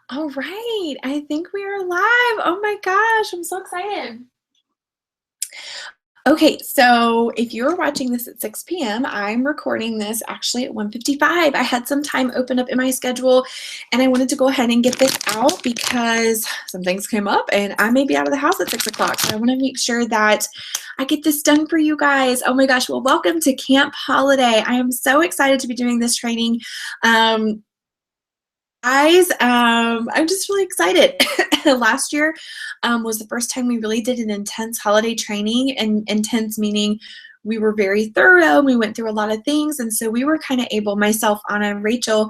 All right, I think we are live. Oh my gosh, I'm so excited. Okay, so if you're watching this at 6 p.m., I'm recording this actually at 1:55. I had some time open up in my schedule and I wanted to go ahead and get this out because some things came up and I may be out of the house at 6 o'clock. So I want to make sure that I get this done for you guys. Oh my gosh, well, welcome to Camp Holiday. I am so excited to be doing this training. Guys, I'm just really excited. Last year was the first time we really did an intense holiday training, and intense meaning we were very thorough. We went through a lot of things, and so we were kind of able, myself, Anna, and Rachel,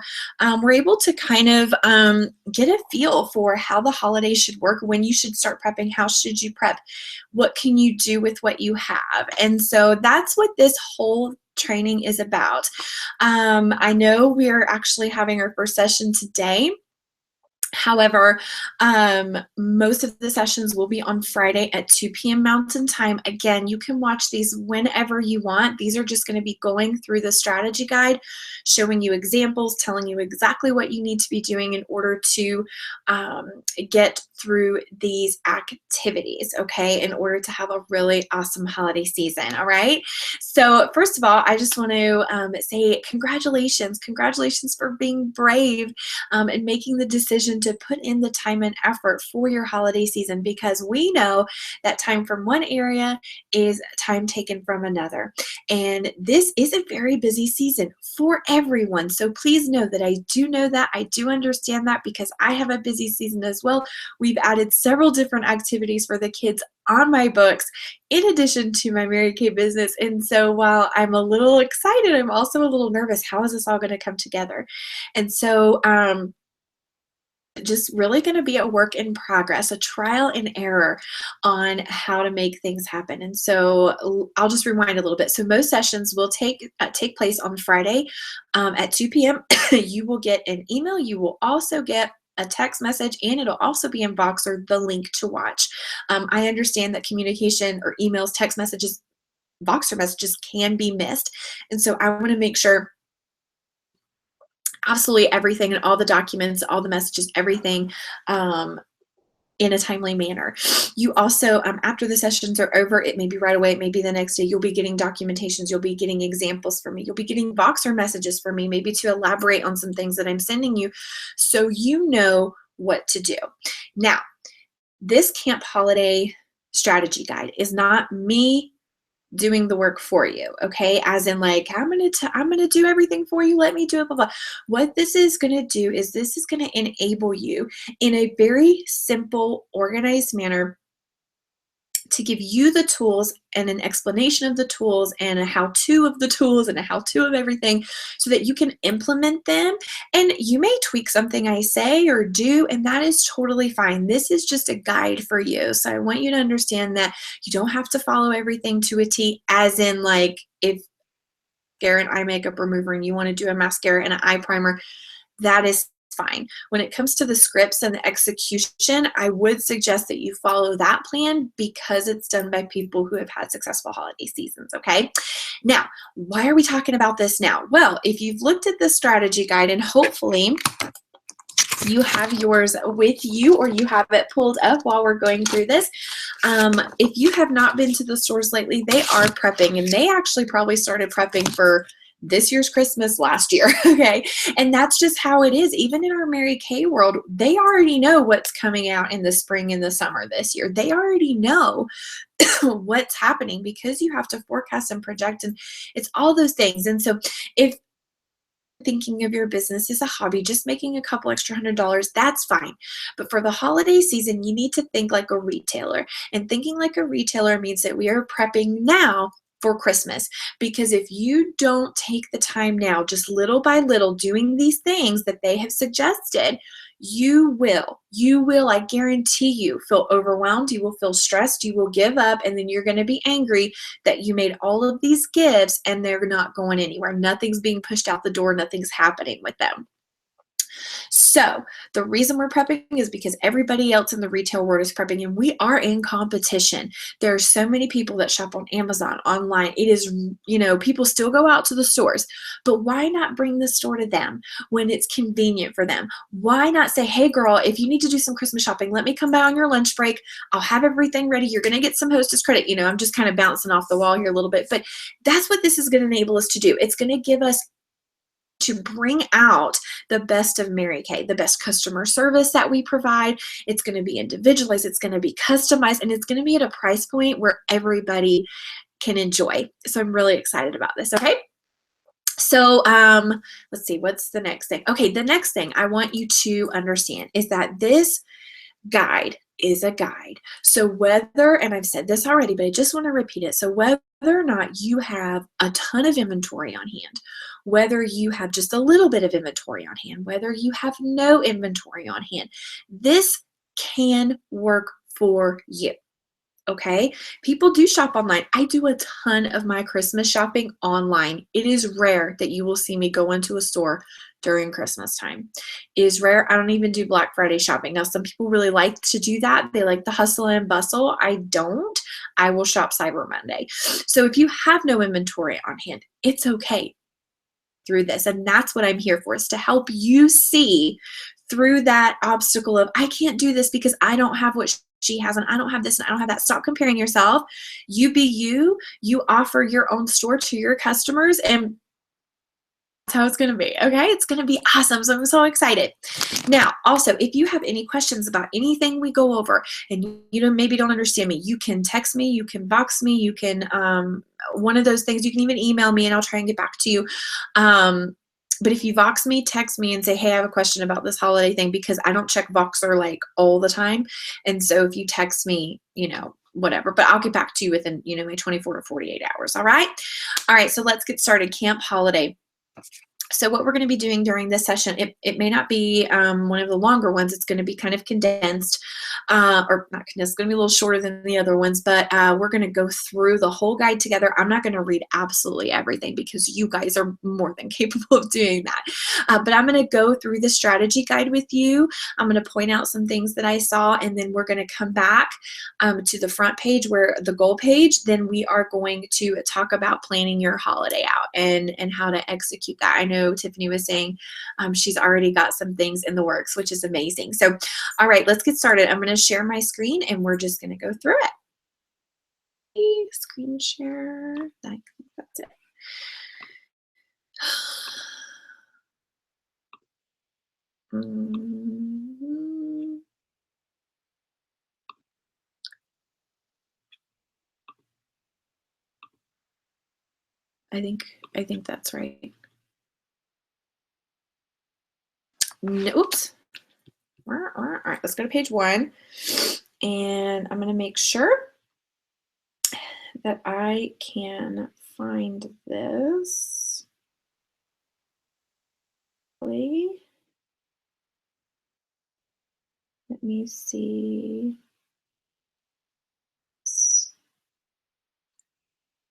were able to kind of get a feel for how the holidays should work, when you should start prepping, how should you prep, what can you do with what you have. And so that's what this whole training is about. I know we're actually having our first session today. However, most of the sessions will be on Friday at 2 p.m. Mountain Time. Again, you can watch these whenever you want. These are just going to be going through the strategy guide, showing you examples, telling you exactly what you need to be doing in order to get through these activities, okay, in order to have a really awesome holiday season, all right? So first of all, I just want to say congratulations. Congratulations for being brave and making the decision to put in the time and effort for your holiday season, because we know that time from one area is time taken from another. And this is a very busy season for everyone. So please know that I do know that. I do understand that because I have a busy season as well. We've added several different activities for the kids on my books in addition to my Mary Kay business. And so while I'm a little excited, I'm also a little nervous. How is this all going to come together? And so, just really going to be a work in progress, a trial and error on how to make things happen. And so I'll just rewind a little bit. So most sessions will take place on Friday at 2 p.m. You will get an email. You will also get a text message, and it'll also be in Voxer, the link to watch. I understand that communication or emails, text messages, Voxer messages can be missed. And so I want to make sure absolutely everything and all the documents, all the messages, everything in a timely manner. You also, after the sessions are over, it may be right away, it may be the next day, you'll be getting documentations, you'll be getting examples from me, you'll be getting Voxer messages from me, maybe to elaborate on some things that I'm sending you so you know what to do. Now, this Camp Holiday strategy guide is not me doing the work for you, okay? As in, like, I'm gonna do everything for you, let me do it, blah, blah. What this is gonna do is this is gonna enable you in a very simple, organized manner to give you the tools and an explanation of the tools and a how-to of the tools and a how-to of everything so that you can implement them. And you may tweak something I say or do, and that is totally fine. This is just a guide for you. So I want you to understand that you don't have to follow everything to a T, as in, like, if you're an eye makeup remover and you want to do a mascara and an eye primer, that is fine. When it comes to the scripts and the execution, I would suggest that you follow that plan because it's done by people who have had successful holiday seasons, okay? Now, why are we talking about this now? Well, if you've looked at the strategy guide, and hopefully you have yours with you or you have it pulled up while we're going through this. If you have not been to the stores lately, they are prepping, and they actually probably started prepping for this year's Christmas last year, okay? And that's just how it is. Even in our Mary Kay world, they already know what's coming out in the spring and the summer this year. They already know what's happening because you have to forecast and project, and it's all those things. And so if thinking of your business as a hobby, just making a couple extra $100, that's fine. But for the holiday season, you need to think like a retailer. And thinking like a retailer means that we are prepping now for Christmas. Because if you don't take the time now, just little by little, doing these things that they have suggested, you will, I guarantee you, feel overwhelmed, you will feel stressed, you will give up, and then you're going to be angry that you made all of these gifts and they're not going anywhere. Nothing's being pushed out the door, nothing's happening with them. So the reason we're prepping is because everybody else in the retail world is prepping, and we are in competition. There are so many people that shop on Amazon, online. It is, people still go out to the stores, but why not bring the store to them when it's convenient for them? Why not say, hey girl, if you need to do some Christmas shopping, let me come by on your lunch break. I'll have everything ready. You're going to get some Hostess credit. I'm just kind of bouncing off the wall here a little bit, but that's what this is going to enable us to do. It's going to give us to bring out the best of Mary Kay, the best customer service that we provide. It's going to be individualized, it's going to be customized, and it's going to be at a price point where everybody can enjoy. So I'm really excited about this, okay? So let's see, what's the next thing? Okay, the next thing I want you to understand is that this guide is a guide. So whether, and I've said this already, but I just want to repeat it. So whether or not you have a ton of inventory on hand, whether you have just a little bit of inventory on hand, whether you have no inventory on hand, this can work for you. Okay, people do shop online. I do a ton of my Christmas shopping online. It is rare that you will see me go into a store during Christmas time. It is rare. I don't even do Black Friday shopping. Now, some people really like to do that. They like the hustle and bustle. I don't. I will shop Cyber Monday. So if you have no inventory on hand, it's okay through this. And that's what I'm here for, is to help you see through that obstacle of, I can't do this because I don't have what she has, and I don't have this, and I don't have that. Stop comparing yourself. You be you. You offer your own store to your customers, and that's how it's going to be. Okay, it's going to be awesome. So I'm so excited. Now, also, if you have any questions about anything we go over, and maybe don't understand me, you can text me, you can box me, you can one of those things. You can even email me, and I'll try and get back to you. But if you Vox me, text me and say, hey, I have a question about this holiday thing, because I don't check Voxer like all the time. And so if you text me, whatever, but I'll get back to you within, my 24 to 48 hours. All right. All right. So let's get started. Camp Holiday. So what we're going to be doing during this session, it may not be one of the longer ones. It's going to be kind of condensed, or not condensed. It's going to be a little shorter than the other ones, but we're going to go through the whole guide together. I'm not going to read absolutely everything because you guys are more than capable of doing that. But I'm going to go through the strategy guide with you. I'm going to point out some things that I saw, and then we're going to come back to the front page, where the goal page. Then we are going to talk about planning your holiday out and how to execute that. I know Tiffany was saying she's already got some things in the works, which is amazing. So, all right, let's get started. I'm going to share my screen, and we're just going to go through it. Screen share. I think that's it. I think that's right. No, oops. All right, let's go to page 1, and I'm going to make sure that I can find this. Let me see.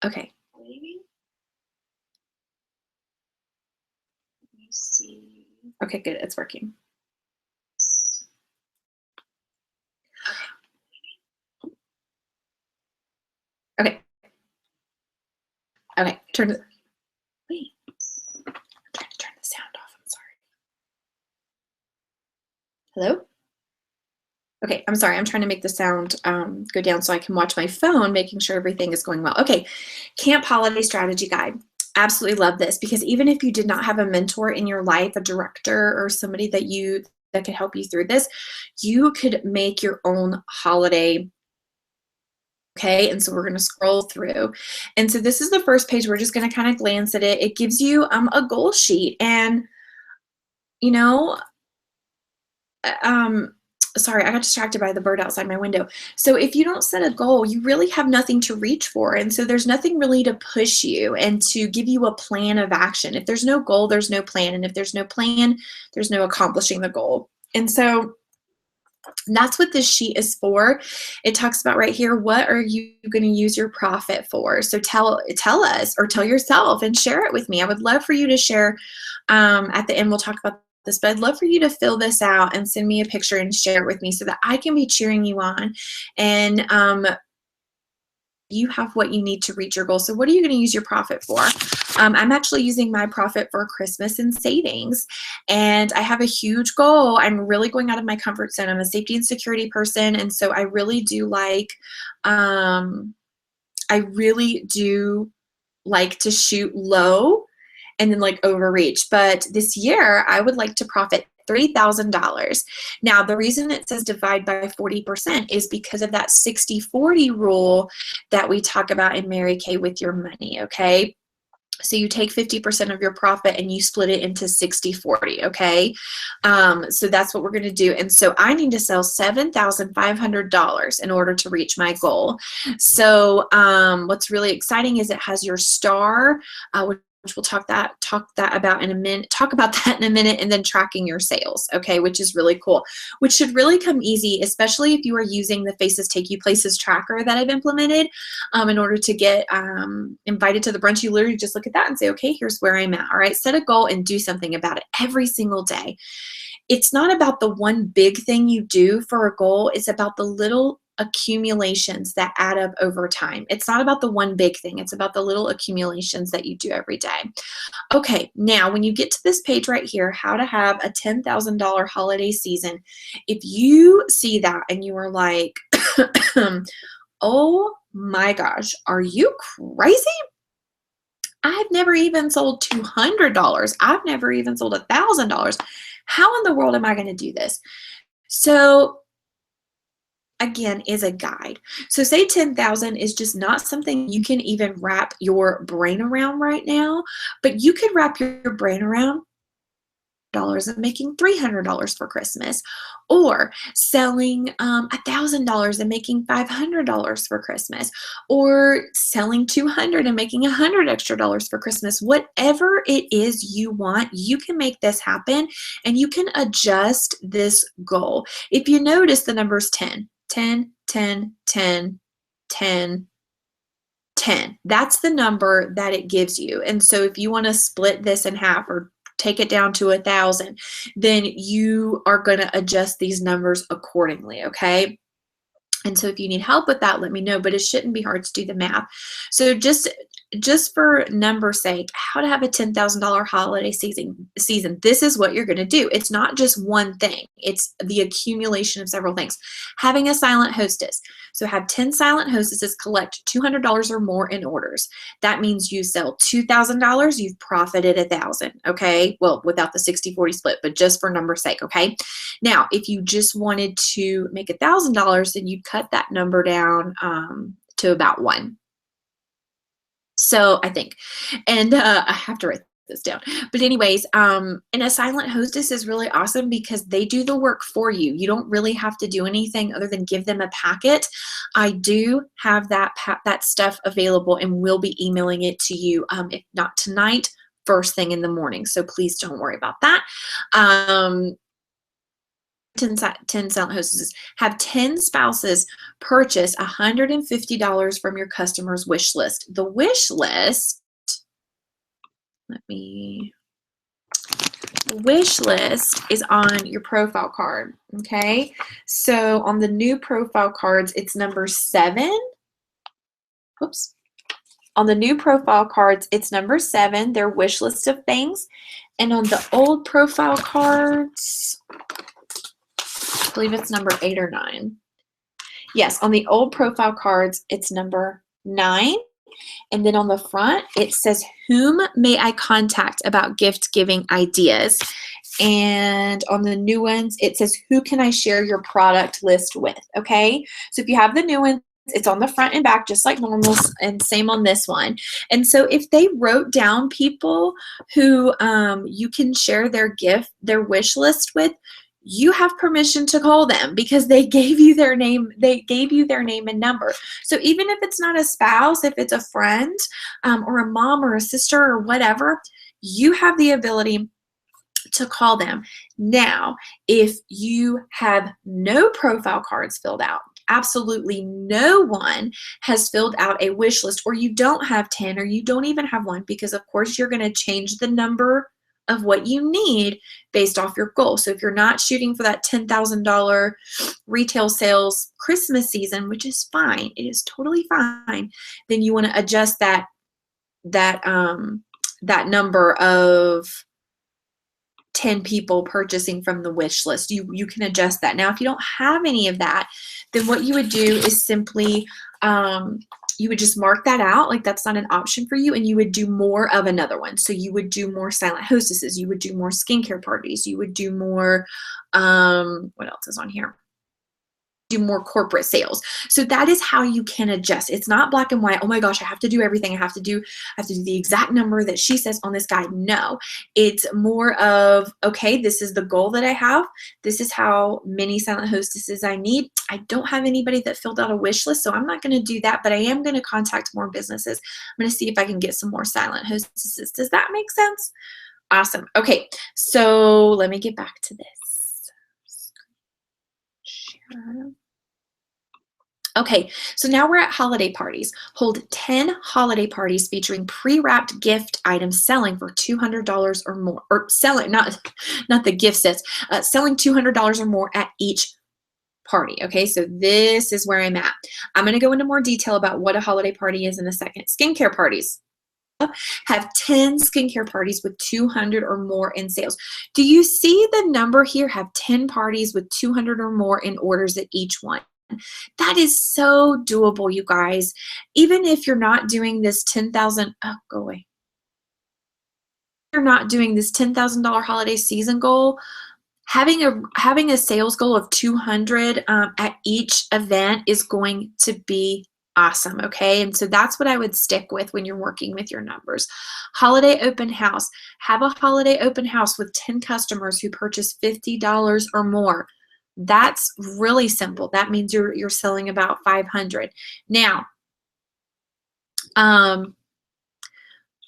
Okay. Let me see. Okay, good. It's working. Okay. Okay. Turn it. Wait. I'm trying to turn the sound off. I'm sorry. Hello? Okay, I'm sorry. I'm trying to make the sound go down so I can watch my phone, making sure everything is going well. Okay. Camp Holiday Strategy Guide. Absolutely love this, because even if you did not have a mentor in your life, a director or somebody that could help you through this, you could make your own holiday. Okay, and so we're going to scroll through. And so this is the first page. We're just going to kind of glance at it. It gives you a goal sheet. And, sorry, I got distracted by the bird outside my window. So if you don't set a goal, you really have nothing to reach for. And so there's nothing really to push you and to give you a plan of action. If there's no goal, there's no plan. And if there's no plan, there's no accomplishing the goal. And so that's what this sheet is for. It talks about right here, what are you going to use your profit for? So tell us, or tell yourself and share it with me. I would love for you to share. At the end, we'll talk about this, but I'd love for you to fill this out and send me a picture and share it with me so that I can be cheering you on. And you have what you need to reach your goal. So what are you going to use your profit for? I'm actually using my profit for Christmas and savings, and I have a huge goal. I'm really going out of my comfort zone. I'm a safety and security person, and so I really do like, to shoot low and then like overreach. But this year I would like to profit $3,000. Now, the reason it says divide by 40% is because of that 60-40 rule that we talk about in Mary Kay with your money, okay? So you take 50% of your profit and you split it into 60-40, okay? So that's what we're going to do. And so I need to sell $7,500 in order to reach my goal. So what's really exciting is it has your star, which we'll talk about that in a minute, and then tracking your sales, okay, which is really cool, which should really come easy, especially if you are using the Faces Take You Places tracker that I've implemented in order to get invited to the brunch. You literally just look at that and say, okay, here's where I'm at. All right, set a goal and do something about it every single day. It's not about the one big thing you do for a goal. It's about the little accumulations that add up over time. It's not about the one big thing. It's about the little accumulations that you do every day. Okay, now when you get to this page right here, how to have a $10,000 holiday season, if you see that and you are like, oh my gosh, are you crazy? I've never even sold $200. I've never even sold $1,000. How in the world am I going to do this? So again, is a guide. So say 10,000 is just not something you can even wrap your brain around right now, but you could wrap your brain around dollars and making $300 for Christmas, or selling $1,000 and making $500 for Christmas, or selling 200 and making $100 extra for Christmas. Whatever it is you want, you can make this happen, and you can adjust this goal. If you notice, the number's 10, 10, 10, 10, 10, 10. That's the number that it gives you. And so if you want to split this in half or take it down to 1,000, then you are going to adjust these numbers accordingly, okay? And so if you need help with that, let me know, but it shouldn't be hard to do the math. So just for number's sake, how to have a $10,000 holiday season, this is what you're going to do. It's not just one thing. It's the accumulation of several things. Having a silent hostess. So have 10 silent hostesses collect $200 or more in orders. That means you sell $2,000, you've profited $1,000, okay? Well, without the 60-40 split, but just for number's sake, okay? Now, if you just wanted to make $1,000, then you'd cut that number down to about 1. So I think, and I have to write this down. But anyways, and a silent hostess is really awesome because they do the work for you. You don't really have to do anything other than give them a packet. I do have that stuff available and will be emailing it to you, if not tonight, first thing in the morning. So please don't worry about that. 10 silent hostesses. Have 10 spouses purchase $150 from your customer's wish list. The wish list, the wish list is on your profile card, okay? So on the new profile cards, it's number 7. Whoops. On the new profile cards, it's number 7, their wish list of things. And on the old profile cards, I believe it's number 8 or 9. Yes, on the old profile cards, it's number 9. And then on the front, it says, whom may I contact about gift giving ideas? And on the new ones, it says, who can I share your product list with? Okay, so if you have the new ones, it's on the front and back, just like normal, and same on this one. And so if they wrote down people who you can share their wish list with, you have permission to call them because they gave you their name. They gave you their name and number. So even if it's not a spouse, if it's a friend or a mom or a sister or whatever, you have the ability to call them. Now, if you have no profile cards filled out, absolutely no one has filled out a wish list, or you don't have 10, or you don't even have 1, because of course you're going to change the number of what you need based off your goal. So if you're not shooting for that $10,000 retail sales Christmas season, which is fine, it is totally fine, then you want to adjust that number of 10 people purchasing from the wish list. You can adjust that. Now, if you don't have any of that, then what you would do is simply you would just mark that out, like that's not an option for you, and you would do more of another one. So you would do more silent hostesses, you would do more skincare parties, you would do more, what else is on here? Do more corporate sales. So that is how you can adjust. It's not black and white. Oh my gosh, I have to do everything. I have to do the exact number that she says on this guide. No, it's more of, okay, this is the goal that I have. This is how many silent hostesses I need. I don't have anybody that filled out a wish list, so I'm not going to do that, but I am going to contact more businesses. I'm going to see if I can get some more silent hostesses. Does that make sense? Awesome. Okay, so let me get back to this. Share. Okay, so now we're at holiday parties. Hold 10 holiday parties featuring pre-wrapped gift items selling for $200 or more, or selling, not the gift sets, selling $200 or more at each party. Okay, so this is where I'm at. I'm going to go into more detail about what a holiday party is in a second. Skincare parties. Have 10 skincare parties with 200 or more in sales. Do you see the number here? Have 10 parties with 200 or more in orders at each one. That is so doable, you guys. Even if you're not doing this $10,000, oh, go away. You're not doing this $10,000 holiday season goal. Having a sales goal of 200 at each event is going to be awesome, okay? And so that's what I would stick with when you're working with your numbers. Holiday open house. Have a holiday open house with 10 customers who purchase $50 or more. That's really simple. That means you're selling about 500. Now,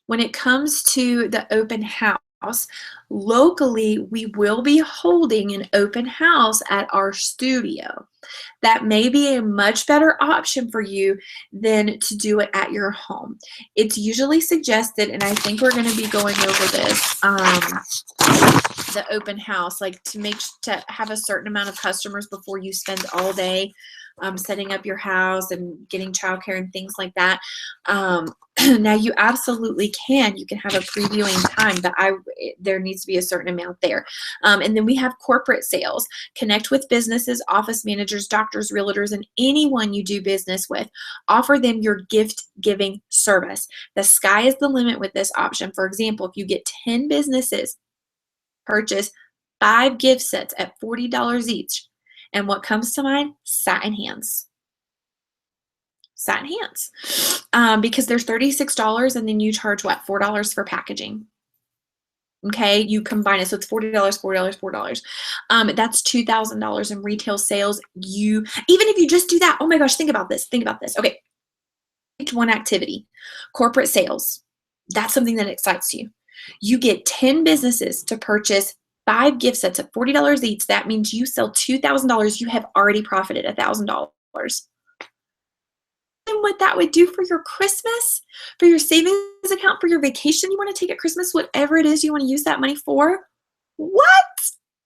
when it comes to the open house, locally, we will be holding an open house at our studio. That may be a much better option for you than to do it at your home. It's usually suggested, and I think we're going to be going over this, the open house, like to have a certain amount of customers before you spend all day setting up your house and getting childcare and things like that. Now you absolutely can. You can have a previewing time, but there needs to be a certain amount there. And then we have corporate sales. Connect with businesses, office managers, doctors, realtors, and anyone you do business with. Offer them your gift-giving service. The sky is the limit with this option. For example, if you get 10 businesses purchase 5 gift sets at $40 each, and what comes to mind? Satin hands. Satin hands. Because they're $36 and then you charge what? $4 for packaging. Okay, you combine it, so it's $40, $4, $4. That's $2,000 in retail sales. Even if you just do that, oh my gosh, think about this. Think about this. Okay, one activity, corporate sales. That's something that excites you. You get 10 businesses to purchase 5 gift sets at $40 each. That means you sell $2,000. You have already profited $1,000. And what that would do for your Christmas, for your savings account, for your vacation you want to take at Christmas, whatever it is you want to use that money for. What?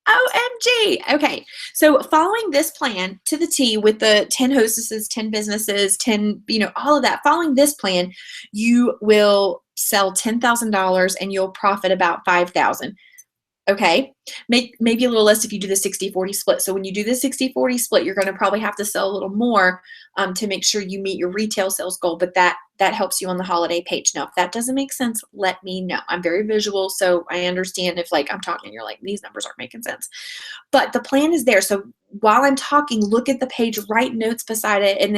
OMG. Okay, so following this plan to the T with the 10 hostesses, 10 businesses, 10, all of that, following this plan, you will sell $10,000 and you'll profit about $5,000. Okay, maybe a little less if you do the 60-40 split. So when you do the 60-40 split, you're going to probably have to sell a little more to make sure you meet your retail sales goal, but that helps you on the holiday page. Now, if that doesn't make sense, let me know. I'm very visual, so I understand if I'm talking, you're like, these numbers aren't making sense. But the plan is there. So while I'm talking, look at the page, write notes beside it, and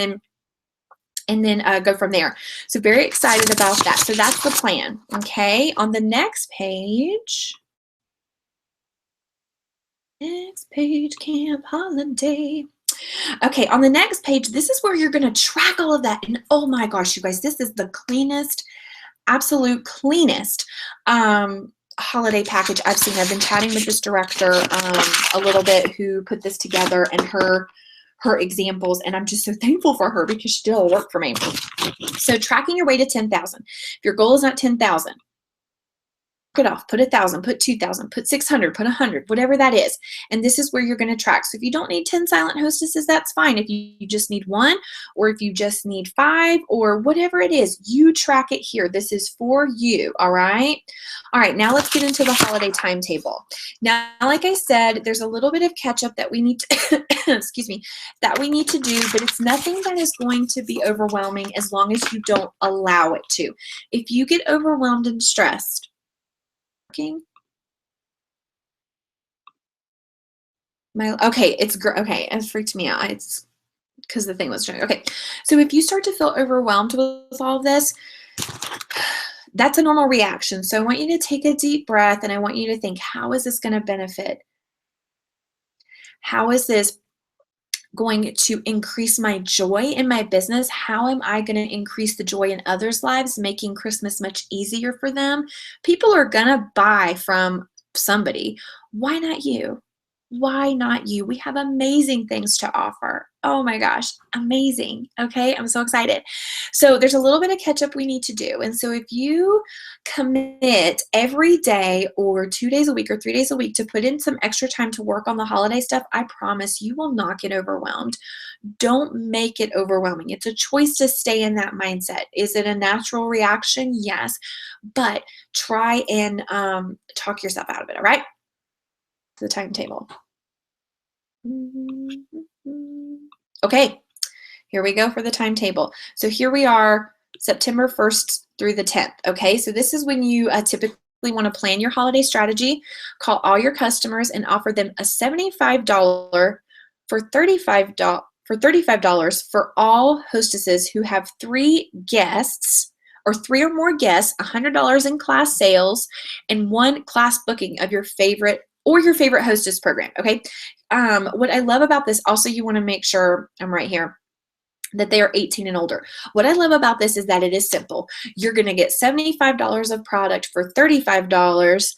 then go from there. So very excited about that. So that's the plan. Okay, on the next page. Next page, Camp Holiday. Okay, on the next page, this is where you're going to track all of that. And oh my gosh, you guys, this is the cleanest, absolute cleanest holiday package I've seen. I've been chatting with this director a little bit who put this together, and her examples, and I'm just so thankful for her because she did all the work for me. So tracking your way to 10,000. If your goal is not 10,000, it off, put 1,000, put 2,000, put 600, put 100, whatever that is. And this is where you're going to track. So if you don't need 10 silent hostesses, that's fine. If you just need one, or if you just need 5, or whatever it is, you track it here. This is for you. All right. All right. Now let's get into the holiday timetable. Now, like I said, there's a little bit of catch up that we need to, excuse me, that we need to do, but it's nothing that is going to be overwhelming as long as you don't allow it to. If you get overwhelmed and stressed, okay, okay, it freaked me out. It's because the thing was showing. Okay, so if you start to feel overwhelmed with all of this, that's a normal reaction. So I want you to take a deep breath and I want you to think, how is this going to benefit? How is this going to increase my joy in my business? How am I going to increase the joy in others' lives, making Christmas much easier for them? People are going to buy from somebody. Why not you? Why not you? We have amazing things to offer. Oh my gosh, amazing. Okay, I'm so excited. So there's a little bit of catch up we need to do. And so if you commit every day or 2 days a week or 3 days a week to put in some extra time to work on the holiday stuff, I promise you will not get overwhelmed. Don't make it overwhelming. It's a choice to stay in that mindset. Is it a natural reaction? Yes, but try and talk yourself out of it, all right? The timetable. Okay, here we go for the timetable. So here we are, September 1st through the 10th. Okay, so this is when you typically want to plan your holiday strategy, call all your customers and offer them a $75 for $35 for all hostesses who have 3 guests or 3 or more guests, $100 in class sales, and 1 class booking of your favorite hostess program. Okay. What I love about this, also, you want to make sure I'm right here, that they are 18 and older. What I love about this is that it is simple. You're going to get $75 of product for $35.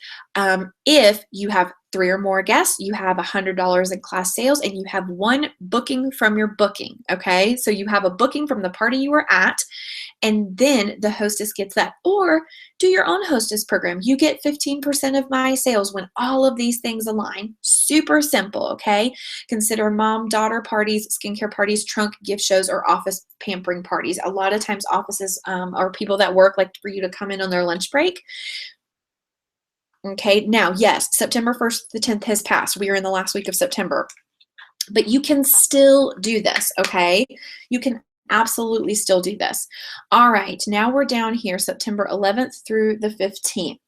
If you have 3 or more guests, you have $100 in class sales, and you have 1 booking from your booking. Okay. So you have a booking from the party you were at, and then the hostess gets that. Or do your own hostess program. You get 15% of my sales when all of these things align. Super simple, okay? Consider mom-daughter parties, skincare parties, trunk gift shows, or office pampering parties. A lot of times offices or people that work like for you to come in on their lunch break. Okay, now, yes, September 1st to the 10th has passed. We are in the last week of September. But you can still do this, okay? You can absolutely still do this. All right, now we're down here, September 11th through the 15th.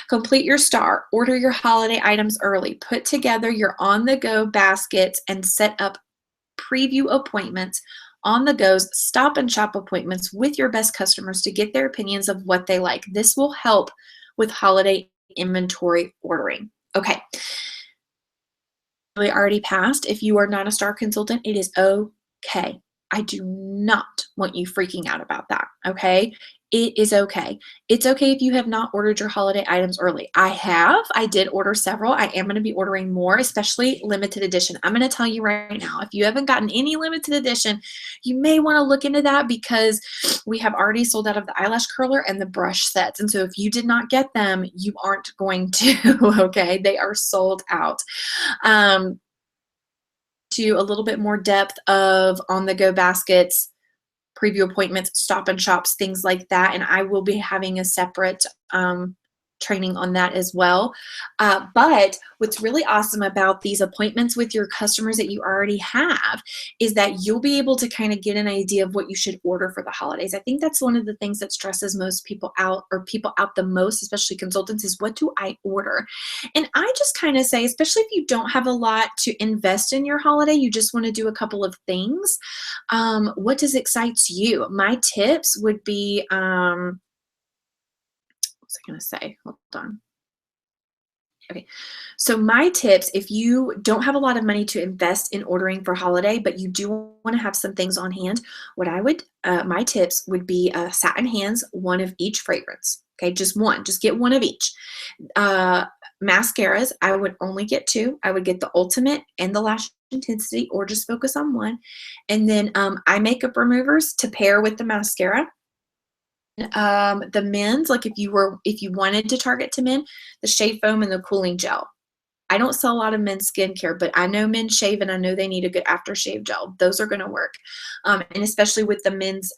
Complete your star, order your holiday items early, put together your on-the-go baskets, and set up preview appointments, on-the-go's stop and shop appointments with your best customers to get their opinions of what they like. This will help with holiday inventory ordering. Okay. Already passed. If you are not a star consultant, it is okay. I do not want you freaking out about that, okay? It is okay. It's okay if you have not ordered your holiday items early. I did order several. I am going to be ordering more, especially limited edition. I'm going to tell you right now, if you haven't gotten any limited edition, you may want to look into that because we have already sold out of the eyelash curler and the brush sets. And so if you did not get them, you aren't going to, okay? They are sold out. To a little bit more depth of on-the-go baskets, preview appointments, stop and shops, things like that. And I will be having a separate training on that as well. But what's really awesome about these appointments with your customers that you already have is that you'll be able to kind of get an idea of what you should order for the holidays. I think that's one of the things that stresses most people out, or people out the most, especially consultants, is what do I order? And I just kind of say, especially if you don't have a lot to invest in your holiday, you just want to do a couple of things. What does excites you? My tips would be, what was I going to say? Hold on. Okay, so my tips, if you don't have a lot of money to invest in ordering for holiday, but you do want to have some things on hand, my tips would be satin hands, 1 of each fragrance. Okay, just one, just get 1 of each. Mascaras, I would only get 2. I would get the Ultimate and the Lash Intensity, or just focus on 1. And then eye makeup removers to pair with the mascara. The men's, like if you wanted to target to men, the shave foam and the cooling gel. I don't sell a lot of men's skincare, but I know men shave and I know they need a good aftershave gel. Those are going to work. And especially with the men's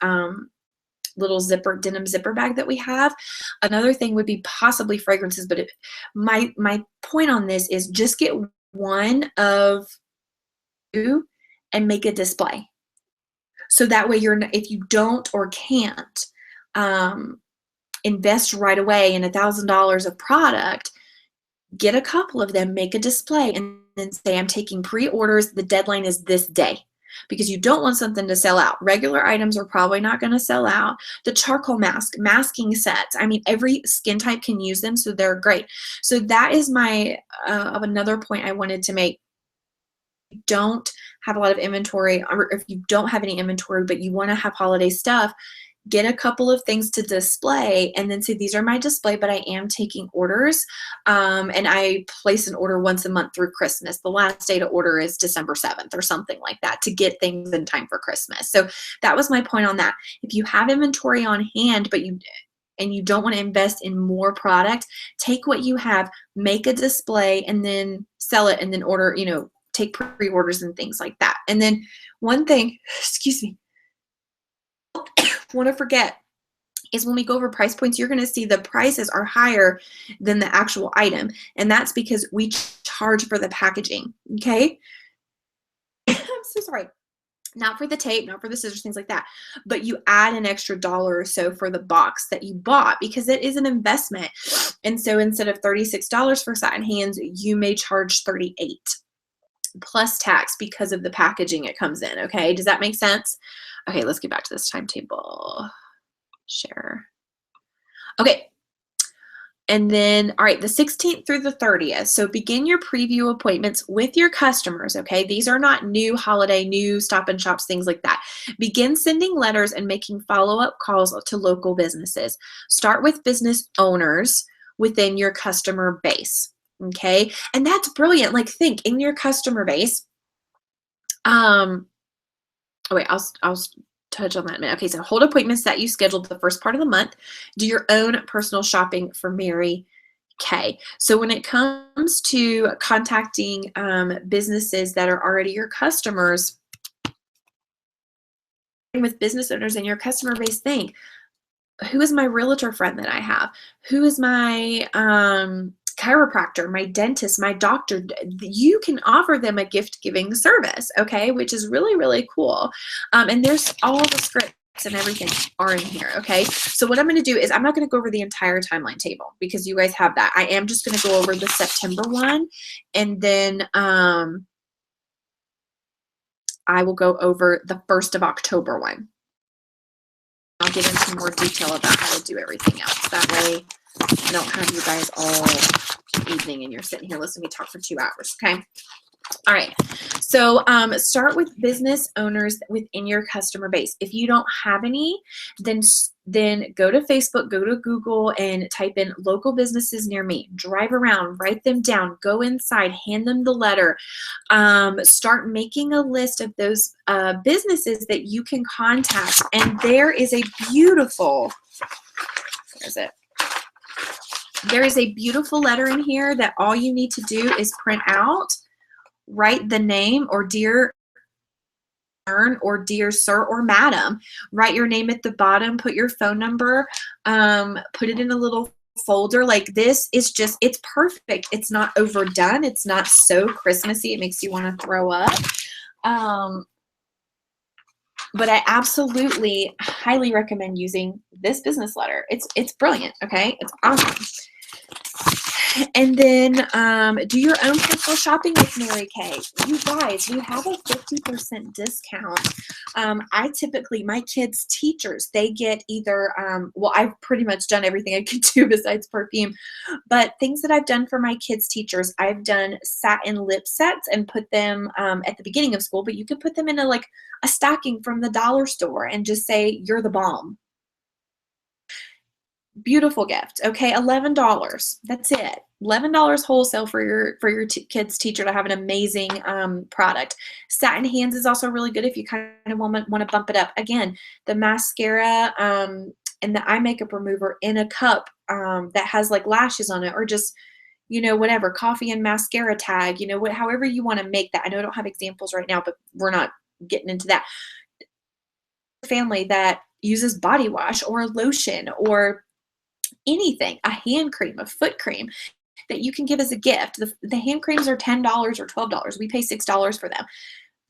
little denim zipper bag that we have. Another thing would be possibly fragrances, but my point on this is just get one of two and make a display. So that way if you don't or can't invest right away in $1,000 of product, get a couple of them, make a display, and then say, I'm taking pre-orders. The deadline is this day. Because you don't want something to sell out. Regular items are probably not going to sell out. The charcoal masking sets. I mean, every skin type can use them, so they're great. So that is my another point I wanted to make. Don't have a lot of inventory, or if you don't have any inventory, but you want to have holiday stuff, get a couple of things to display and then say, these are my display, but I am taking orders. And I place an order once a month through Christmas. The last day to order is December 7th or something like that to get things in time for Christmas. So that was my point on that. If you have inventory on hand, but you don't want to invest in more product, take what you have, make a display, and then sell it, and then order, take pre-orders and things like that. And then one thing, excuse me, want to forget is when we go over price points, you're going to see the prices are higher than the actual item. And that's because we charge for the packaging. Okay. I'm so sorry. Not for the tape, not for the scissors, things like that, but you add an extra $1 or so for the box that you bought because it is an investment. And so instead of $36 for Satin Hands, you may charge $38 plus tax because of the packaging it comes in. Okay. Does that make sense? Okay, let's get back to this timetable. Share. Okay. And then, all right, the 16th through the 30th. So begin your preview appointments with your customers, okay? These are not new holiday, new Stop and Shops, things like that. Begin sending letters and making follow-up calls to local businesses. Start with business owners within your customer base, okay? And that's brilliant. Like, think in your customer base. Oh wait, I'll touch on that in a minute. Okay, so hold appointments that you scheduled the first part of the month. Do your own personal shopping for Mary Kay. So when it comes to contacting businesses that are already your customers, with business owners in your customer base, think, who is my realtor friend that I have? Who is my chiropractor, my dentist, my doctor? You can offer them a gift-giving service, okay, which is really, really cool. And there's all the scripts and everything are in here, okay? So what I'm going to do is I'm not going to go over the entire timeline table because you guys have that. I am just going to go over the September one, and then I will go over the 1st of October one. I'll get into more detail about how to do everything else. That way I don't have you guys all evening and you're sitting here listening to me talk for 2 hours, okay? All right, so start with business owners within your customer base. If you don't have any, then go to Facebook, go to Google, and type in local businesses near me. Drive around, write them down, go inside, hand them the letter. Start making a list of those businesses that you can contact. And there is a beautiful, there's it. There is a beautiful letter in here that all you need to do is print out. Write the name, or dear or dear sir or madam. Write your name at the bottom, put your phone number, put it in a little folder. Like, this is just, it's perfect. It's not overdone. It's not so Christmassy it makes you want to throw up. But I absolutely highly recommend using this business letter. It's brilliant, okay? It's awesome. And then do your own personal shopping with Mary Kay. You guys, we have a 50% discount. I typically, my kids' teachers, they get either, well, I've pretty much done everything I could do besides perfume, but things that I've done for my kids' teachers, I've done satin lip sets and put them at the beginning of school, but you could put them in a stocking from the dollar store and just say, you're the bomb. Beautiful gift. Okay, $11. That's it. $11 wholesale for your kid's teacher to have an amazing product. Satin Hands is also really good if you kind of want to bump it up. Again, the mascara and the eye makeup remover in a cup that has like lashes on it, or just, whatever, coffee and mascara tag, however you want to make that. I know I don't have examples right now, but we're not getting into that. Family that uses body wash or lotion or anything, a hand cream, a foot cream that you can give as a gift. The hand creams are $10 or $12. We pay $6 for them.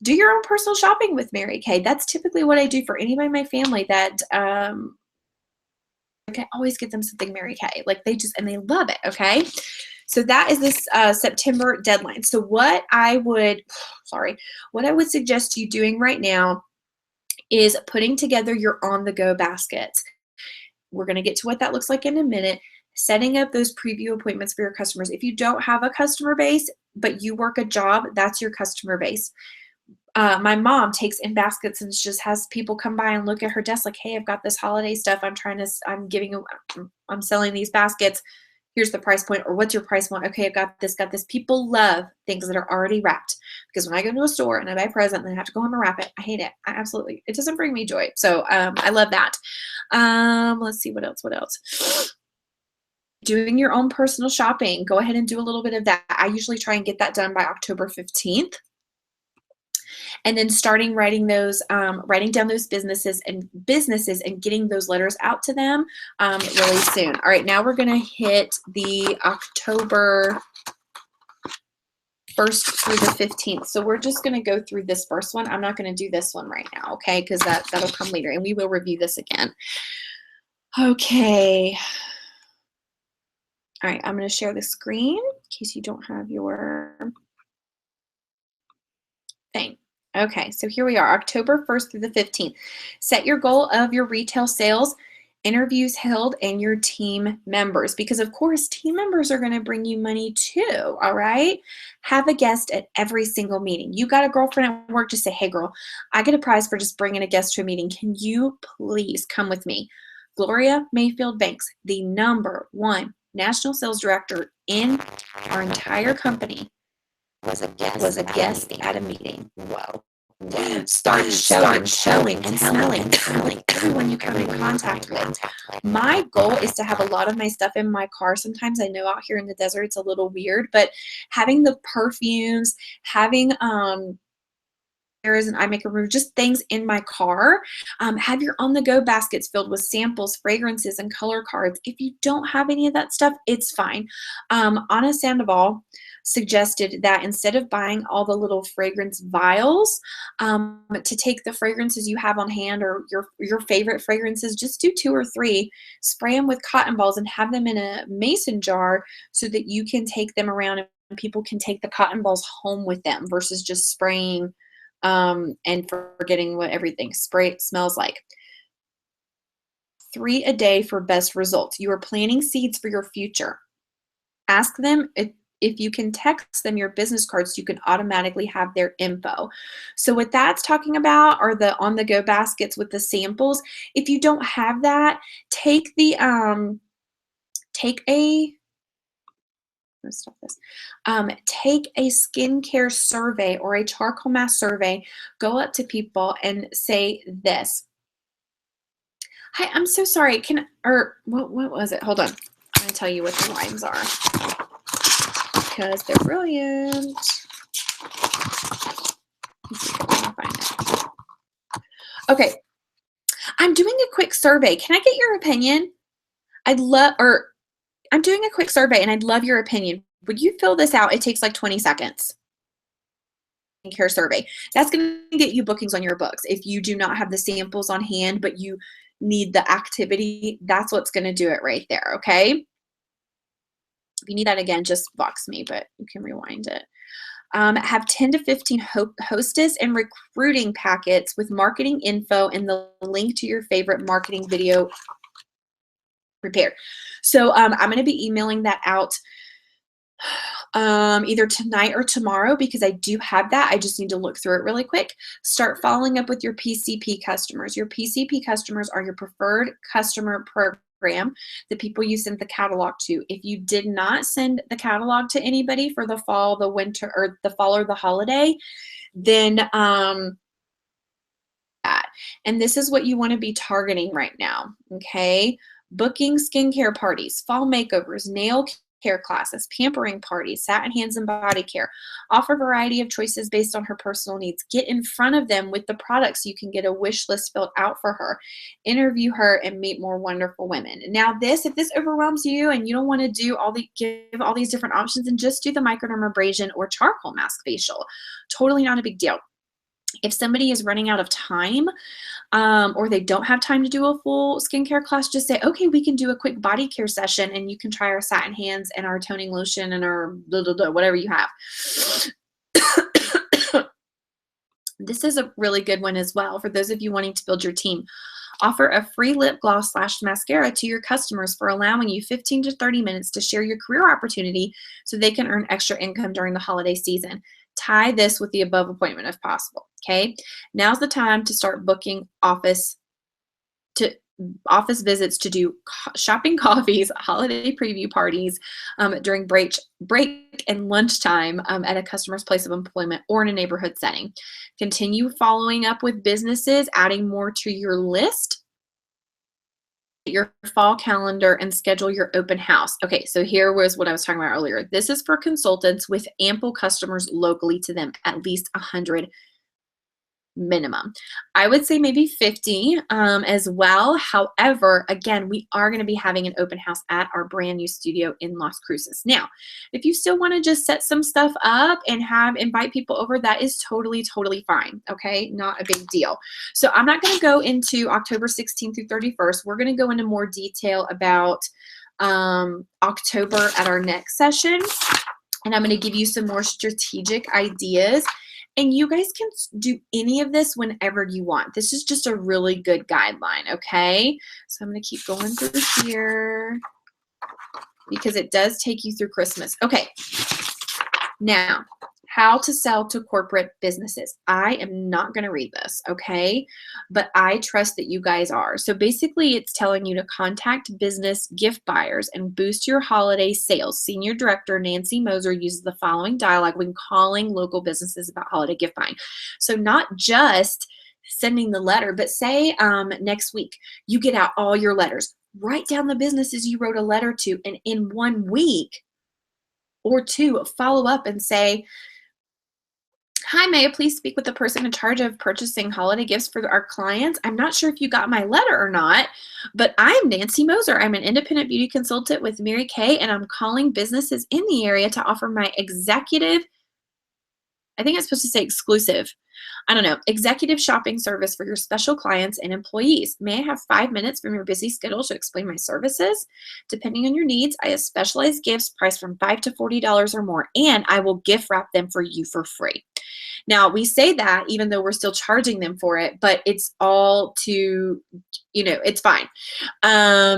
Do your own personal shopping with Mary Kay. That's typically what I do for anybody in my family that I always get them something Mary Kay. Like and they love it, okay? So that is this September deadline. So what I would suggest you doing right now is putting together your on-the-go baskets. We're going to get to what that looks like in a minute. Setting up those preview appointments for your customers. If you don't have a customer base, but you work a job, that's your customer base. My mom takes in baskets and just has people come by and look at her desk like, hey, I've got this holiday stuff. I'm selling these baskets. Here's the price point, or what's your price point? Okay, I've got this. People love things that are already wrapped, because when I go to a store and I buy a present and I have to go home and wrap it, I hate it. It doesn't bring me joy. So I love that. Let's see, what else? Doing your own personal shopping. Go ahead and do a little bit of that. I usually try and get that done by October 15th. And then starting writing down those businesses and getting those letters out to them really soon. All right, now we're going to hit the October 1st through the 15th. So we're just going to go through this first one. I'm not going to do this one right now, okay, because that'll come later, and we will review this again. Okay. All right, I'm going to share the screen in case you don't have your thing. Okay, so here we are, October 1st through the 15th. Set your goal of your retail sales, interviews held, and your team members, because of course team members are going to bring you money too. All right, have a guest at every single meeting. You got a girlfriend at work, just say, hey girl, I get a prize for just bringing a guest to a meeting. Can you please come with me? Gloria Mayfield Banks, the #1 national sales director in our entire company, was a guest at a meeting. Whoa. Start showing and telling everyone you come in contact with. My goal is to have a lot of my stuff in my car. Sometimes I know out here in the desert it's a little weird, but having the perfumes, having there is an eye makeup remover, just things in my car. Have your on-the-go baskets filled with samples, fragrances, and color cards. If you don't have any of that stuff, it's fine. Anna Sandoval suggested that instead of buying all the little fragrance vials, to take the fragrances you have on hand, or your favorite fragrances, just do 2 or 3, spray them with cotton balls and have them in a mason jar so that you can take them around and people can take the cotton balls home with them, versus just spraying and forgetting what everything smells like. 3 a day for best results. You are planting seeds for your future. Ask them if you can text them your business cards, you can automatically have their info. So what that's talking about are the on-the-go baskets with the samples. If you don't have that, take a skincare survey or a charcoal mask survey. Go up to people and say this. Hi, I'm so sorry. What was it? Hold on. I'm going to tell you what the lines are, because they're brilliant. Let's see if I can find it. Okay. I'm doing a quick survey. Can I get your opinion? I'm doing a quick survey and I'd love your opinion. Would you fill this out? It takes like 20 seconds. Care survey. That's going to get you bookings on your books. If you do not have the samples on hand, but you need the activity, that's what's going to do it right there. Okay. If you need that again, just box me, but you can rewind it. Have 10 to 15 hostess and recruiting packets with marketing info and the link to your favorite marketing video prepared. So I'm going to be emailing that out either tonight or tomorrow, because I do have that. I just need to look through it really quick. Start following up with your PCP customers. Your PCP customers are your preferred customer program, the people you sent the catalog to. If you did not send the catalog to anybody for the fall, the winter, or the fall or the holiday, then And this is what you want to be targeting right now, okay? Booking skincare parties, fall makeovers, nail care classes, pampering parties, satin hands and body care. Offer a variety of choices based on her personal needs. Get in front of them with the products so you can get a wish list filled out for her. Interview her and meet more wonderful women. Now if this overwhelms you and you don't want to give all these different options, and just do the microdermabrasion or charcoal mask facial. Totally not a big deal. If somebody is running out of time, or they don't have time to do a full skincare class, just say, okay, we can do a quick body care session and you can try our satin hands and our toning lotion and our blah, blah, blah, whatever you have. This is a really good one as well for those of you wanting to build your team. Offer a free lip gloss / mascara to your customers for allowing you 15 to 30 minutes to share your career opportunity so they can earn extra income during the holiday season. Tie this with the above appointment if possible, okay? Now's the time to start booking office visits to do shopping coffees, holiday preview parties during break and lunchtime at a customer's place of employment or in a neighborhood setting. Continue following up with businesses, adding more to your list, your fall calendar, and schedule your open house. Okay, so here was what I was talking about earlier. This is for consultants with ample customers locally to them, at least 100 minimum. I would say maybe 50 as well. However, again, we are going to be having an open house at our brand new studio in Las Cruces. Now, if you still want to just set some stuff up and invite people over, that is totally fine. Okay, not a big deal. So I'm not going to go into October 16th through 31st. We're going to go into more detail about October at our next session. And I'm going to give you some more strategic ideas. And you guys can do any of this whenever you want. This is just a really good guideline, okay? So I'm going to keep going through here because it does take you through Christmas. Okay, now, how to sell to corporate businesses. I am not going to read this, okay? But I trust that you guys are. So basically, it's telling you to contact business gift buyers and boost your holiday sales. Senior Director Nancy Moser uses the following dialogue when calling local businesses about holiday gift buying. So not just sending the letter, but say next week you get out all your letters. Write down the businesses you wrote a letter to, and in 1 week or 2, follow up and say, hi, may I please speak with the person in charge of purchasing holiday gifts for our clients? I'm not sure if you got my letter or not, but I'm Nancy Moser. I'm an independent beauty consultant with Mary Kay, and I'm calling businesses in the area to offer my executive shopping service for your special clients and employees. May I have 5 minutes from your busy schedule to explain my services? Depending on your needs, I have specialized gifts priced from $5 to $40 or more, and I will gift wrap them for you for free. Now, we say that even though we're still charging them for it, but it's all to, it's fine.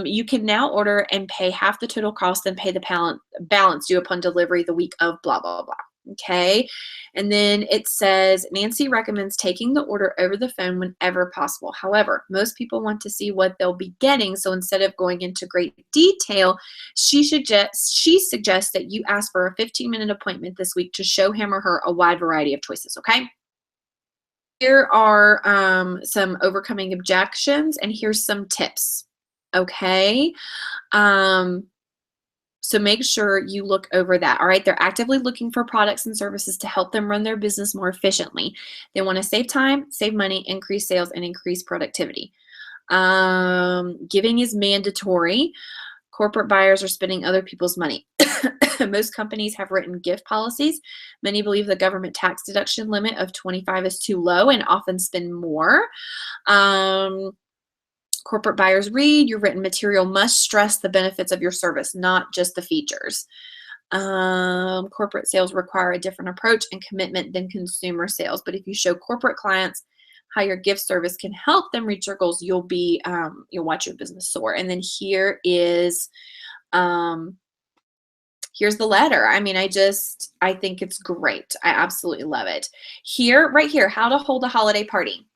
You can now order and pay half the total cost and pay the balance due upon delivery the week of blah, blah, blah. Okay. And then it says, Nancy recommends taking the order over the phone whenever possible. However, most people want to see what they'll be getting. So instead of going into great detail, she suggests that you ask for a 15-minute appointment this week to show him or her a wide variety of choices. Okay. Here are some overcoming objections, and here's some tips. Okay. So make sure you look over that. All right. They're actively looking for products and services to help them run their business more efficiently. They want to save time, save money, increase sales, and increase productivity. Giving is mandatory. Corporate buyers are spending other people's money. Most companies have written gift policies. Many believe the government tax deduction limit of $25 is too low and often spend more. Corporate buyers read, your written material must stress the benefits of your service, not just the features. Corporate sales require a different approach and commitment than consumer sales. But if you show corporate clients how your gift service can help them reach their goals, you'll watch your business soar. And then here is, here's the letter. I mean, I think it's great. I absolutely love it. Right here, how to hold a holiday party.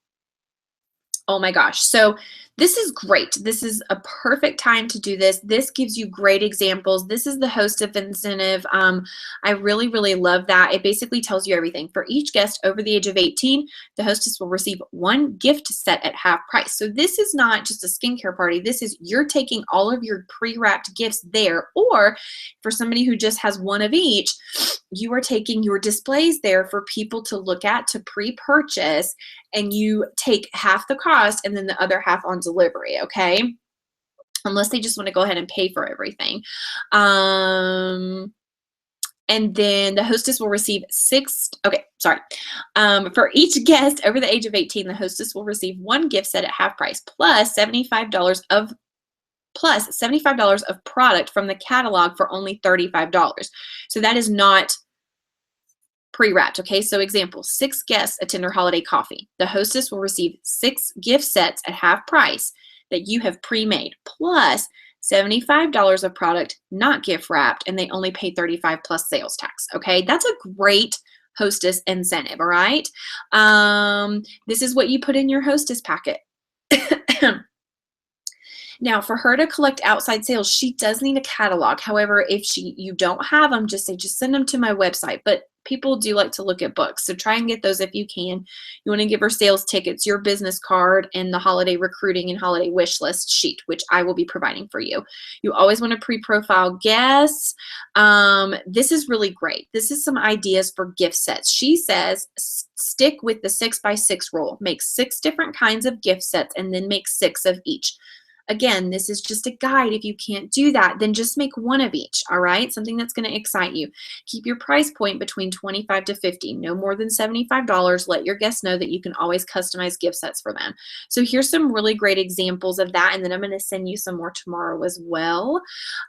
Oh my gosh. So This is great. This is a perfect time to do this. This gives you great examples. This is the hostess incentive. I really, really love that. It basically tells you everything. For each guest over the age of 18, the hostess will receive one gift set at half price. So this is not just a skincare party. This is you're taking all of your pre-wrapped gifts there, or for somebody who just has one of each, you are taking your displays there for people to look at, to pre-purchase, and you take half the cost and then the other half on delivery, okay? Unless they just want to go ahead and pay for everything. And then the hostess will receive for each guest over the age of 18, the hostess will receive one gift set at half price plus $75 of product from the catalog for only $35. So that is not pre-wrapped, okay? So example, 6 guests attend our holiday coffee. The hostess will receive 6 gift sets at half price that you have pre-made, plus $75 of product not gift wrapped, and they only pay $35 plus sales tax, okay? That's a great hostess incentive, all right? This is what you put in your hostess packet. Now, for her to collect outside sales, she does need a catalog. However, if you don't have them, just send them to my website. But people do like to look at books, so try and get those if you can. You want to give her sales tickets, your business card, and the holiday recruiting and holiday wish list sheet, which I will be providing for you. You always want to pre-profile guests. This is really great. This is some ideas for gift sets. She says stick with the 6x6 rule. Make 6 different kinds of gift sets and then make 6 of each. Again, this is just a guide. If you can't do that, then just make one of each, all right? Something that's going to excite you. Keep your price point between $25 to $50, no more than $75. Let your guests know that you can always customize gift sets for them. So here's some really great examples of that, and then I'm going to send you some more tomorrow as well.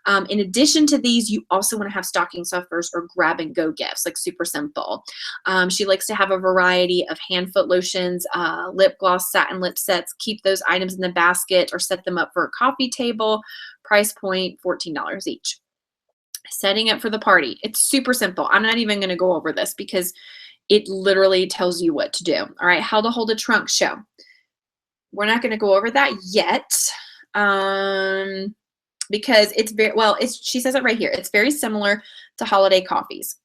In addition to these, you also want to have stocking stuffers or grab-and-go gifts, like super simple. She likes to have a variety of hand-foot lotions, lip gloss, satin lip sets. Keep those items in the basket or set them up for a coffee table. Price point $14 each. Setting up for the party. It's super simple. I'm not even going to go over this because it literally tells you what to do. All right, how to hold a trunk show. We're not going to go over that yet because it's very she says it right here. It's very similar to holiday coffees.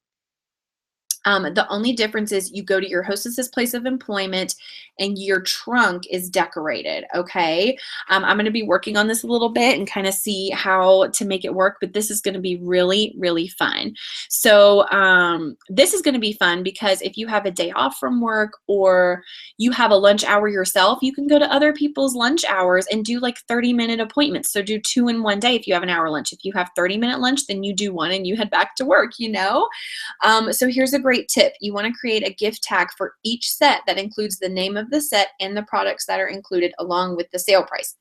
The only difference is you go to your hostess's place of employment and your trunk is decorated, okay? I'm going to be working on this a little bit and kind of see how to make it work, but this is going to be really, really fun. So this is going to be fun because if you have a day off from work or you have a lunch hour yourself, you can go to other people's lunch hours and do like 30-minute appointments. So do 2 in one day if you have an hour lunch. If you have 30-minute lunch, then you do 1 and you head back to work, you know? So here's a great tip. You want to create a gift tag for each set that includes the name of the set and the products that are included along with the sale price.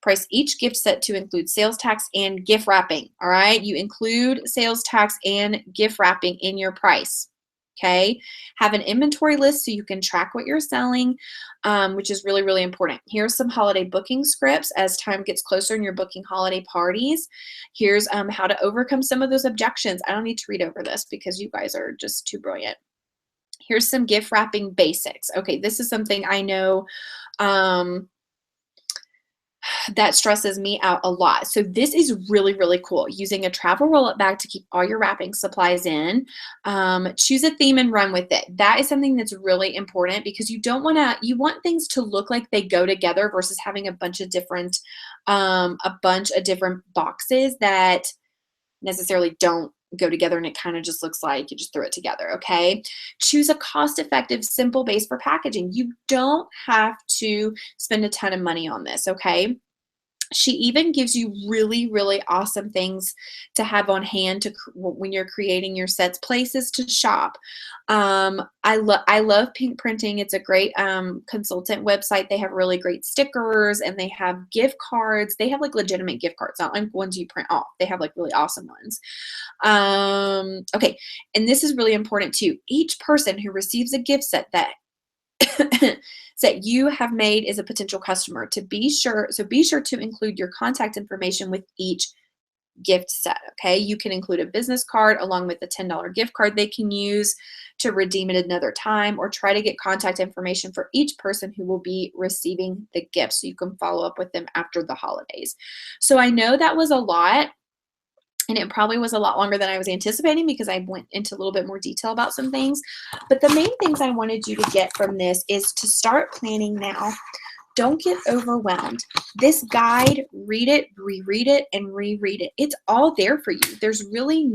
Price each gift set to include sales tax and gift wrapping. All right, you include sales tax and gift wrapping in your price. Okay, have an inventory list so you can track what you're selling, which is really, really important. Here's some holiday booking scripts as time gets closer and you're booking holiday parties. Here's how to overcome some of those objections. I don't need to read over this because you guys are just too brilliant. Here's some gift wrapping basics. Okay, this is something I know that stresses me out a lot. So this is really, really cool. Using a travel roll-up bag to keep all your wrapping supplies in. Choose a theme and run with it. That is something that's really important because you want things to look like they go together versus having a bunch of different boxes that necessarily don't go together and it kind of just looks like you just threw it together, okay? Choose a cost-effective, simple base for packaging. You don't have to spend a ton of money on this, okay? She even gives you really, really awesome things to have on hand when you're creating your sets, places to shop. I love Pink Printing. It's a great consultant website. They have really great stickers and they have gift cards. They have like legitimate gift cards, not like ones you print off. They have like really awesome ones. Okay, and this is really important too. Each person who receives a gift set that you have made is a potential customer. Be sure to include your contact information with each gift set, okay? You can include a business card along with a $10 gift card they can use to redeem it another time, or try to get contact information for each person who will be receiving the gift so you can follow up with them after the holidays. So I know that was a lot, and it probably was a lot longer than I was anticipating because I went into a little bit more detail about some things. But the main things I wanted you to get from this is to start planning now. Don't get overwhelmed. This guide, read it, reread it, and reread it. It's all there for you. There's really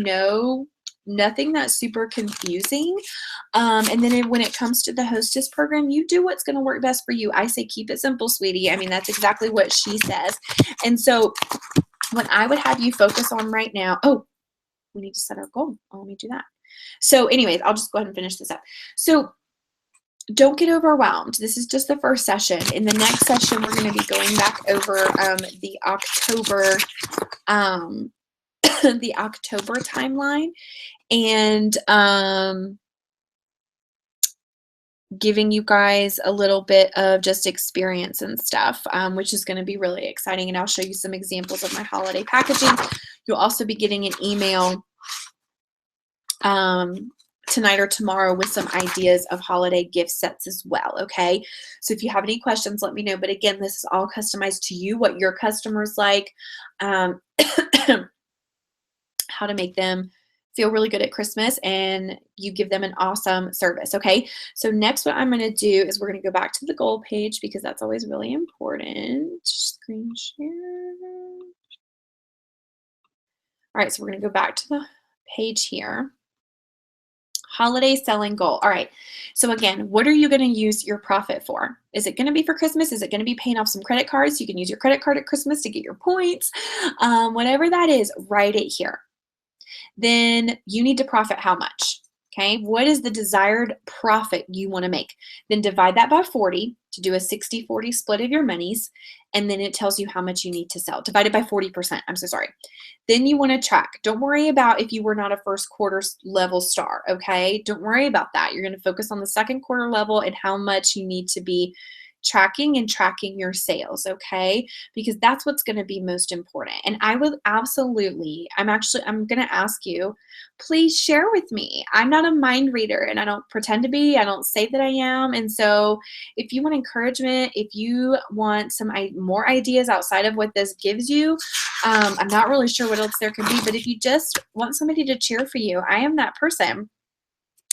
nothing that's super confusing. And then when it comes to the hostess program, you do what's going to work best for you. I say keep it simple, sweetie. I mean, that's exactly what she says. And so what I would have you focus on right now, oh, we need to set our goal. Oh, let me do that. So anyways, I'll just go ahead and finish this up. So don't get overwhelmed. This is just the first session. In the next session, we're going to be going back over the October the October timeline, and giving you guys a little bit of just experience and stuff, which is going to be really exciting. And I'll show you some examples of my holiday packaging. You'll also be getting an email tonight or tomorrow with some ideas of holiday gift sets as well, okay? So if you have any questions, let me know. But again, this is all customized to you, what your customers like, how to make them feel really good at Christmas, and you give them an awesome service, okay? So next, what I'm going to do is we're going to go back to the goal page because that's always really important. Screen share. All right, so we're going to go back to the page here. Holiday selling goal. All right. So again, what are you going to use your profit for? Is it going to be for Christmas? Is it going to be paying off some credit cards? You can use your credit card at Christmas to get your points. Whatever that is, write it here. Then you need to profit how much? Okay. What is the desired profit you want to make? Then divide that by 40 to do a 60-40 split of your monies. And then it tells you how much you need to sell. Divided by 40%. I'm so sorry. Then you want to track. Don't worry about if you were not a first quarter level star, okay? Don't worry about that. You're going to focus on the second quarter level and how much you need to be tracking your sales, okay? Because that's what's going to be most important. And I would absolutely, I'm going to ask you, please share with me. I'm not a mind reader and I don't pretend to be. I don't say that I am. And so if you want encouragement, if you want some more ideas outside of what this gives you, I'm not really sure what else there could be, but if you just want somebody to cheer for you, I am that person.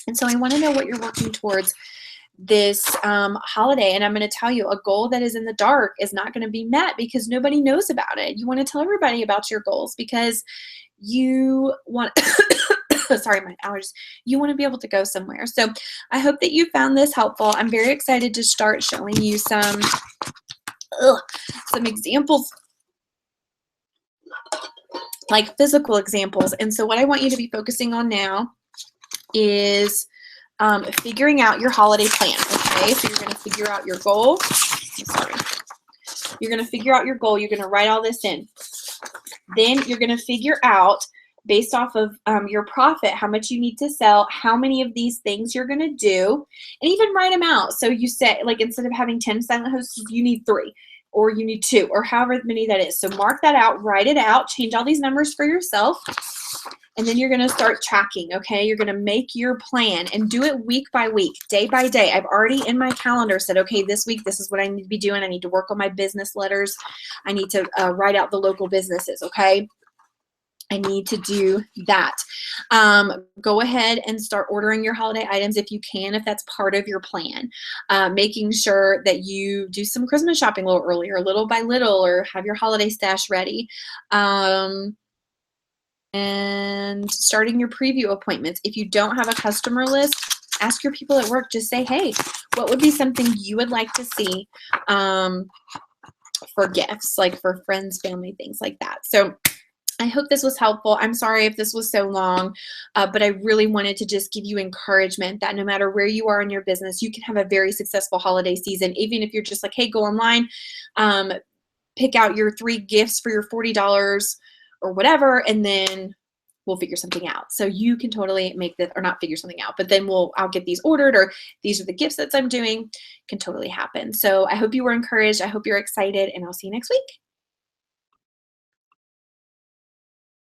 And so I want to know what you're working towards this holiday. And I'm going to tell you, a goal that is in the dark is not going to be met because nobody knows about it. You want to tell everybody about your goals because you want, sorry, my allergies, you want to be able to go somewhere. So I hope that you found this helpful. I'm very excited to start showing you some examples, like physical examples. And so what I want you to be focusing on now is figuring out your holiday plan, okay? So you're going to figure out your goal. Sorry. You're going to figure out your goal. You're going to write all this in. Then you're going to figure out, based off of your profit, how much you need to sell, how many of these things you're going to do, and even write them out. So you say, like, instead of having 10 silent hosts, you need 3, or you need 2, or however many that is. So mark that out, write it out, change all these numbers for yourself. And then you're going to start tracking, okay? You're going to make your plan and do it week by week, day by day. I've already in my calendar said, okay, this week, this is what I need to be doing. I need to work on my business letters. I need to write out the local businesses, okay? I need to do that. Go ahead and start ordering your holiday items if you can, if that's part of your plan. Making sure that you do some Christmas shopping a little earlier, little by little, or have your holiday stash ready. And starting your preview appointments. If you don't have a customer list, ask your people at work. Just say, hey, what would be something you would like to see for gifts, like for friends, family, things like that. So I hope this was helpful. I'm sorry if this was so long, but I really wanted to just give you encouragement that no matter where you are in your business, you can have a very successful holiday season. Even if you're just like, hey, go online, pick out your 3 gifts for your $40 or whatever, and then we'll figure something out. So you can totally make this, or not figure something out, but then I'll get these ordered, or these are the gifts that I'm doing. Can totally happen. So I hope you were encouraged. I hope you're excited, and I'll see you next week.